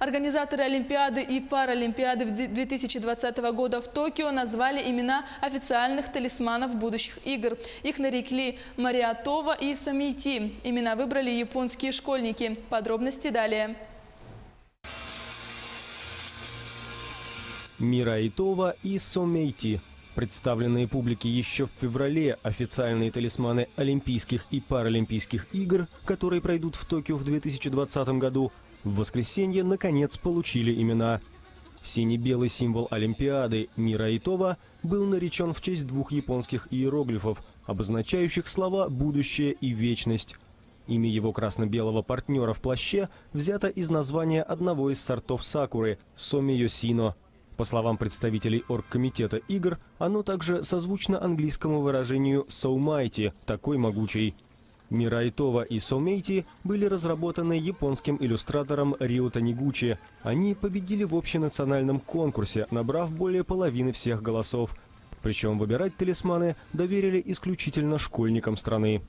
Организаторы Олимпиады и Паралимпиады 2020 года в Токио назвали имена официальных талисманов будущих игр. Их нарекли Мариатова и Сомейти. Имена выбрали японские школьники. Подробности далее. Мираитова и Сомейти. Представленные публике еще в феврале официальные талисманы Олимпийских и Паралимпийских игр, которые пройдут в Токио в 2020 году, в воскресенье наконец получили имена. Сине-белый символ Олимпиады Мираитова был наречен в честь двух японских иероглифов, обозначающих слова «будущее» и «вечность». Имя его красно-белого партнера в плаще взято из названия одного из сортов сакуры – Сомейосино. По словам представителей оргкомитета игр, оно также созвучно английскому выражению «so mighty» – «такой могучий». Мираитова и Сомейти были разработаны японским иллюстратором Рио Танигучи. Они победили в общенациональном конкурсе, набрав более половины всех голосов. Причем выбирать талисманы доверили исключительно школьникам страны.